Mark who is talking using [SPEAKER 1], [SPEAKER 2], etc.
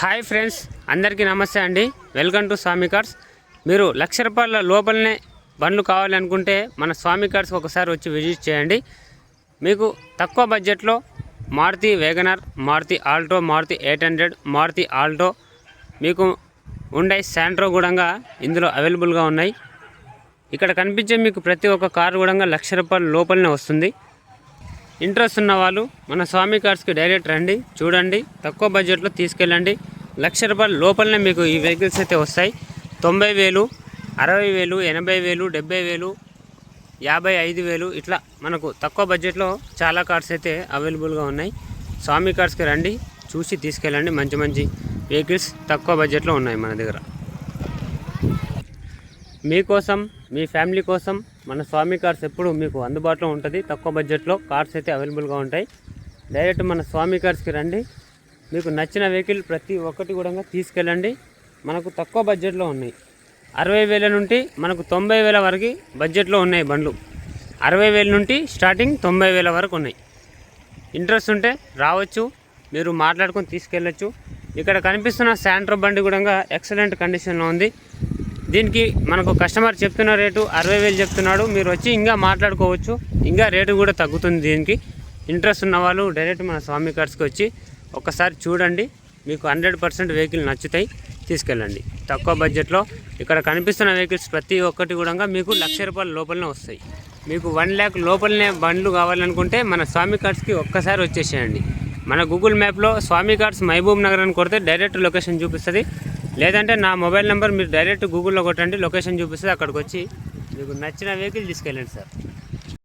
[SPEAKER 1] Hi friends, అందరికీ నమస్తే అండి. Welcome to Swami Cars. మీరు ₹1,00,000 లోపలనే బండ్లు కావాలనుకుంటే మన స్వామి కార్స్కి ఒకసారి వచ్చి విజిట్ చేయండి. మీకు తక్కువ బడ్జెట్లో Maruti WagonR, Maruti Alto, Maruti 800, Maruti Alto, మీకు హుండై శాంట్రో కూడా ఇందులో అవైలబుల్గా ఉన్నాయి. ఇక్కడ కనిపించే మీకు ప్రతి ఒక్క కారు కూడా ₹1,00,000 లోపలనే వస్తుంది. ఇంట్రెస్ట్ ఉన్న వాళ్ళు మన స్వామి కార్స్కి డైరెక్ట్ రండి, చూడండి, తక్కువ బడ్జెట్లో తీసుకెళ్ళండి. ₹1,00,000 లోపలనే మీకు ఈ వెహికల్స్ అయితే వస్తాయి. 90,000, 60,000, 80,000, 70,000, 55,000 ఇట్లా మనకు తక్కువ బడ్జెట్లో చాలా కార్స్ అయితే అవైలబుల్గా ఉన్నాయి. స్వామి కార్స్కి రండి, చూసి తీసుకెళ్ళండి. మంచి మంచి వెహికల్స్ తక్కువ బడ్జెట్లో ఉన్నాయి మన దగ్గర. మీకోసం, మీ ఫ్యామిలీ కోసం మన స్వామి కార్స్ ఎప్పుడు మీకు అందుబాటులో ఉంటుంది. తక్కువ బడ్జెట్లో కార్స్ అయితే అవైలబుల్గా ఉంటాయి. డైరెక్ట్ మన స్వామి కార్స్కి రండి, మీకు నచ్చిన వెహికల్ ప్రతి ఒక్కటి కూడా తీసుకెళ్ళండి. మనకు తక్కువ బడ్జెట్లో ఉన్నాయి. 60,000 నుండి మనకు 90,000 వరకు బడ్జెట్లో ఉన్నాయి బండ్లు. 60,000 నుండి స్టార్టింగ్ 90,000 వరకు ఉన్నాయి. ఇంట్రెస్ట్ ఉంటే రావచ్చు, మీరు మాట్లాడుకొని తీసుకెళ్ళచ్చు. ఇక్కడ కనిపిస్తున్న శాంట్రో బండి కూడా ఎక్సలెంట్ కండిషన్లో ఉంది. దీనికి మనకు కస్టమర్ చెప్తున్న రేటు 60,000 చెప్తున్నాడు. మీరు వచ్చి ఇంకా మాట్లాడుకోవచ్చు, ఇంకా రేటు కూడా తగ్గుతుంది. దీనికి ఇంట్రెస్ట్ ఉన్న వాళ్ళు డైరెక్ట్ మన స్వామి కార్స్కి వచ్చి ఒక్కసారి చూడండి. మీకు 100% వెహికల్ నచ్చుతాయి, తీసుకెళ్ళండి. తక్కువ బడ్జెట్లో ఇక్కడ కనిపిస్తున్న వెహికల్స్ ప్రతి ఒక్కటి కూడా మీకు ₹1,00,000 లోపలనే వస్తాయి. మీకు 1,00,000 లోపలనే బండ్లు కావాలనుకుంటే మన స్వామి కార్స్కి ఒక్కసారి వచ్చేసేయండి. మన గూగుల్ మ్యాప్లో స్వామి కార్స్ మహబూబ్ నగర్ అని కొడితే డైరెక్ట్ లొకేషన్ చూపిస్తుంది. లేదంటే నా మొబైల్ నెంబర్ మీరు డైరెక్ట్ గూగుల్లో కొట్టండి, లొకేషన్ చూపిస్తుంది. అక్కడికి వచ్చి మీకు నచ్చిన వెహికల్ తీసుకెళ్ళండి సార్.